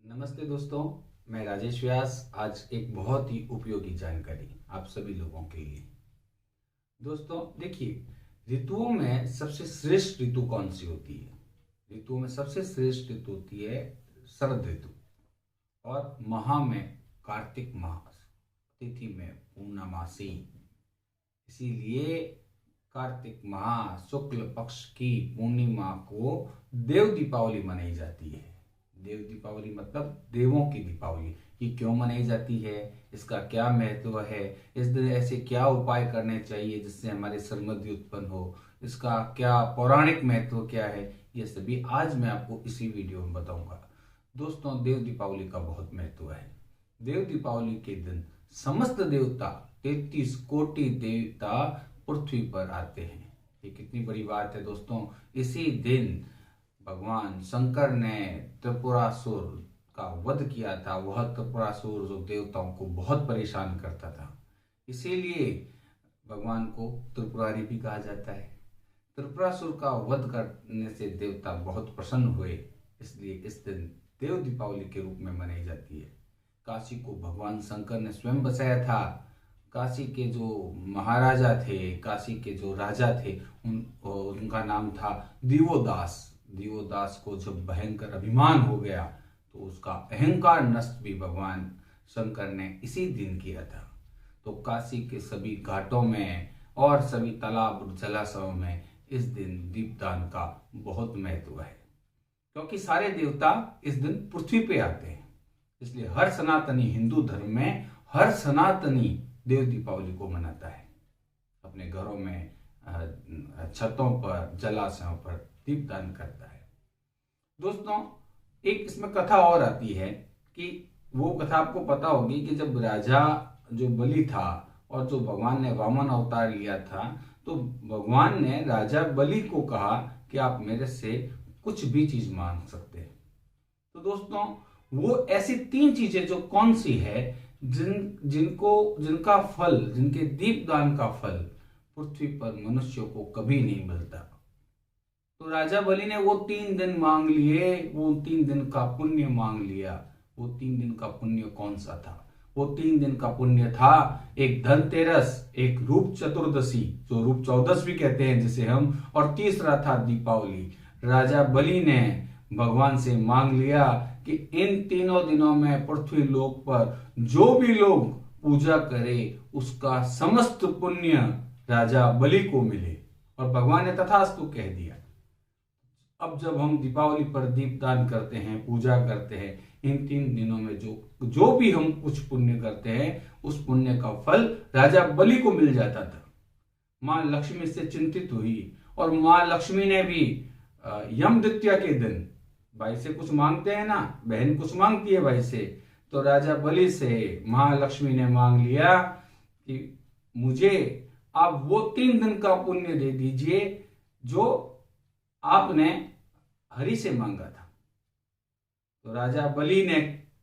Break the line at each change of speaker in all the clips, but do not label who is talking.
नमस्ते दोस्तों, मैं राजेश व्यास। आज एक बहुत ही उपयोगी जानकारी आप सभी लोगों के लिए। दोस्तों देखिए, ऋतुओं में सबसे श्रेष्ठ ऋतु कौन सी होती है? ऋतुओं में सबसे श्रेष्ठ ऋतु होती है शरद ऋतु। और माह में कार्तिक मास, तिथि में पूर्णमासी। इसीलिए कार्तिक माह शुक्ल पक्ष की पूर्णिमा को देव दीपावली मनाई जाती है। देव दीपावली मतलब देवों की दीपावली। ये क्यों मनाई जाती है, इसका क्या महत्व है, इस दिन ऐसे क्या उपाय करने चाहिए जिससे हमारे समृद्धि उत्पन्न हो, इसका क्या पौराणिक महत्व क्या है, ये सभी आज मैं आपको इसी वीडियो में बताऊंगा। दोस्तों, देव दीपावली का बहुत महत्व है। देव दीपावली के दिन समस्त देवता 33 कोटि देवता पृथ्वी पर आते हैं। ये कितनी बड़ी बात है दोस्तों। इसी दिन भगवान शंकर ने त्रिपुरासुर का वध किया था। वह त्रिपुरासुर जो देवताओं को बहुत परेशान करता था, इसीलिए भगवान को त्रिपुरारी भी कहा जाता है। त्रिपुरासुर का वध करने से देवता बहुत प्रसन्न हुए, इसलिए इस दिन देव दीपावली के रूप में मनाई जाती है। काशी को भगवान शंकर ने स्वयं बसाया था। काशी के जो महाराजा थे, काशी के जो राजा थे, उनका नाम था दिवोदास। दिवोदास को जब भयंकर अभिमान हो गया तो उसका अहंकार नष्ट भी भगवान शंकर ने इसी दिन किया था। तो काशी के सभी घाटों में और सभी तालाब और जलाशयों में इस दिन दीपदान का बहुत महत्व है, क्योंकि सारे देवता इस दिन पृथ्वी पे आते हैं। इसलिए हर सनातनी हिंदू धर्म में हर सनातनी देव दीपावली को मनाता है। अपने घरों में, छतों पर, जलाशयों पर दीपदान करता है। दोस्तों, एक इसमें कथा और आती है कि वो कथा आपको पता होगी कि जब राजा जो बलि था और जो भगवान ने वामन अवतार लिया था, तो भगवान ने राजा बलि को कहा कि आप मेरे से कुछ भी चीज मांग सकते हैं। तो दोस्तों, वो ऐसी 3 चीजें जो कौन सी है जिनका फल, जिनके दीपदान का फल पृथ्वी पर मनुष्यों को कभी नहीं मिलता। तो राजा बलि ने वो 3 दिन मांग लिए, वो 3 दिन का पुण्य मांग लिया। वो 3 दिन का पुण्य कौन सा था? वो 3 दिन का पुण्य था एक धनतेरस, एक रूप चतुर्दशी, जो रूप चौदस भी कहते हैं जिसे हम, और तीसरा था दीपावली। राजा बलि ने भगवान से मांग लिया कि इन तीनों दिनों में पृथ्वी लोक पर जो भी लोग पूजा करे उसका समस्त पुण्य राजा बलि को मिले। और भगवान ने तथास्तु कह दिया। अब जब हम दीपावली पर दीपदान करते हैं, पूजा करते हैं, इन 3 दिनों में जो भी हम कुछ पुण्य करते हैं, उस पुण्य का फल राजा बलि को मिल जाता था। मां लक्ष्मी से चिंतित हुई और मां लक्ष्मी ने भी यम द्वितीया के दिन, भाई से कुछ मांगते हैं ना, बहन कुछ मांगती है भाई से, तो राजा बलि से मां लक्ष्मी ने मांग लिया कि मुझे आप वो 3 दिन का पुण्य दे दीजिए जो आपने हरि से मांगा था। तो राजा बलि ने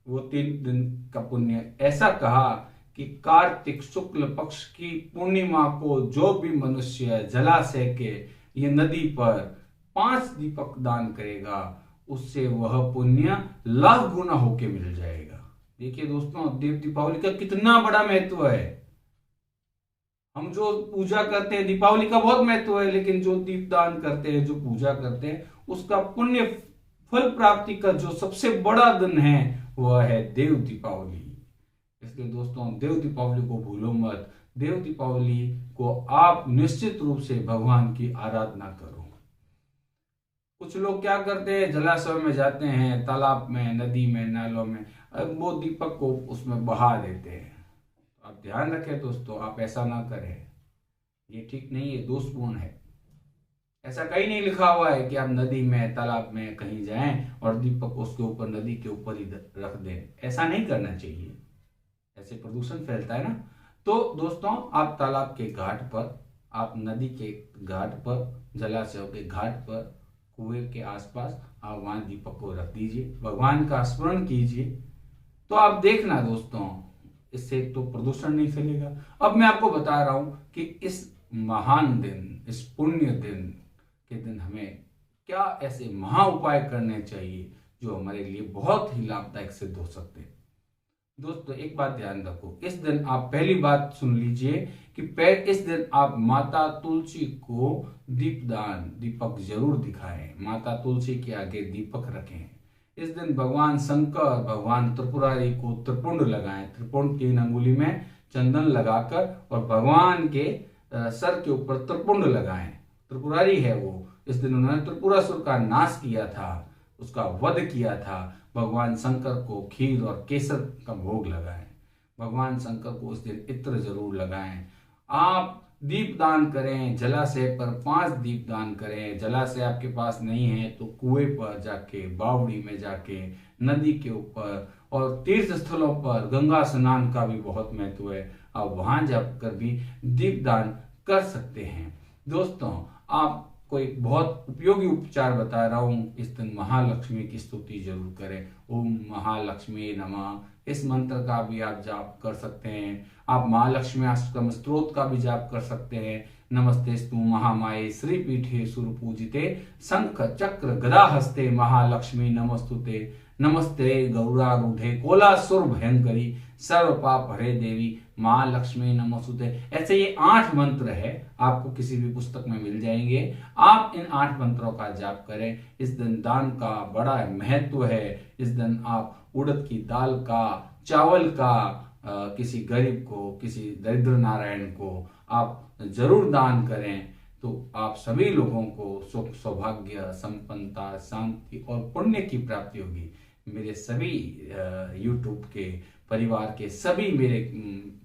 वो 3 दिन का पुण्य ऐसा कहा कि कार्तिक शुक्ल पक्ष की पूर्णिमा को जो भी मनुष्य जलाशय के ये नदी पर 5 दीपक दान करेगा, उससे वह पुण्य लाख गुना होके मिल जाएगा। देखिए दोस्तों, देव दीपावली का कितना बड़ा महत्व है। हम जो पूजा करते हैं, दीपावली का बहुत महत्व है, लेकिन जो दीपदान करते हैं, जो पूजा करते हैं, उसका पुण्य फल प्राप्ति का जो सबसे बड़ा दिन है वह है देव दीपावली। इसलिए दोस्तों, देव दीपावली को भूलो मत। देव दीपावली को आप निश्चित रूप से भगवान की आराधना करो। कुछ लोग क्या करते हैं, जलाशय में जाते हैं, तालाब में, नदी में, नालों में, वो दीपक को उसमें बहा देते हैं। आप ध्यान रखें दोस्तों, आप ऐसा ना करें। ये ठीक नहीं है, दोषपूर्ण है। ऐसा कहीं नहीं लिखा हुआ है कि आप नदी में, तालाब में कहीं जाएं और दीपक उसके ऊपर, नदी के ऊपर ही रख दें। ऐसा नहीं करना चाहिए, ऐसे प्रदूषण फैलता है ना। तो दोस्तों, आप तालाब के घाट पर, आप नदी के घाट पर, जलाशय के घाट पर, कुएं के आसपास आप वहां दीपक को रख दीजिए, भगवान का स्मरण कीजिए। तो आप देखना दोस्तों, इससे तो प्रदूषण नहीं फैलेगा। अब मैं आपको बता रहा हूं कि इस महान दिन, इस पुण्य दिन के दिन हमें क्या ऐसे महा उपाय करने चाहिए जो हमारे लिए बहुत ही लाभदायक सिद्ध हो सकते हैं। दोस्तों एक बात ध्यान रखो, इस दिन आप पहली बात सुन लीजिए कि इस दिन आप माता तुलसी को दीपक जरूर दिखाएं, माता तुलसी के आगे दीपक रखें। इस दिन भगवान शंकर, भगवान त्रिपुरारी को त्रिपुंड लगाएं, त्रिपुंड 3 अंगुली में चंदन लगाकर और भगवान के सर के ऊपर त्रिपुंड लगाएं। त्रिपुरारी है वो, इस दिन उन्होंने त्रिपुरासुर का नाश किया था, उसका वध किया था। भगवान शंकर को खीर और केसर का भोग लगाएं, भगवान शंकर को उस दिन इत्र जरूर लगाएं। आप दीप दान करें, जलाशय पर 5 दीप दान करें। जलाशय आपके पास नहीं है तो कुएं पर जाके, बावड़ी में जाके, नदी के ऊपर और तीर्थ स्थलों पर गंगा स्नान का भी बहुत महत्व है, आप वहां जाकर भी दीप दान कर सकते हैं। दोस्तों आप कोई बहुत उपयोगी उपचार बता रहा हूं, इस दिन महालक्ष्मी की स्तुति जरूर करें। ओम महालक्ष्मी नमः, इस मंत्र का भी आप जाप कर सकते हैं। आप महालक्ष्मी अष्टकम स्तोत्र का भी जाप कर सकते हैं। नमस्तेस्तु महामाये श्रीपीठे सुरपूजिते शंख चक्र गदा हस्ते महालक्ष्मी नमस्तुते। नमस्ते गौरारूढ़े कोलासुर भयंकरी सर्व पाप हरे देवी महालक्ष्मी नमस्तुते। ऐसे ये 8 मंत्र है, आपको किसी भी पुस्तक में मिल जाएंगे। आप इन 8 मंत्रों का जाप करें। इस दिन दान का बड़ा महत्व है। इस दिन आप उड़द की दाल का, चावल का किसी गरीब को, किसी दरिद्र नारायण को आप जरूर दान करें, तो आप सभी लोगों को सुख, सौभाग्य, संपन्नता, शांति और पुण्य की प्राप्ति होगी। मेरे सभी YouTube के परिवार के सभी मेरे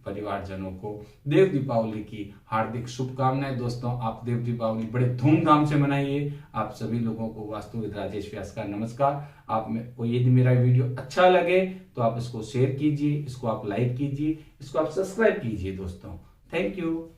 परिवारजनों को देव दीपावली की हार्दिक शुभकामनाएं। दोस्तों आप देव दीपावली बड़े धूमधाम से मनाइए। आप सभी लोगों को वास्तुविद राजेश व्यास का नमस्कार। आप में को यदि मेरा वीडियो अच्छा लगे तो आप इसको शेयर कीजिए, इसको आप लाइक कीजिए, इसको आप सब्सक्राइब कीजिए। दोस्तों थैंक यू।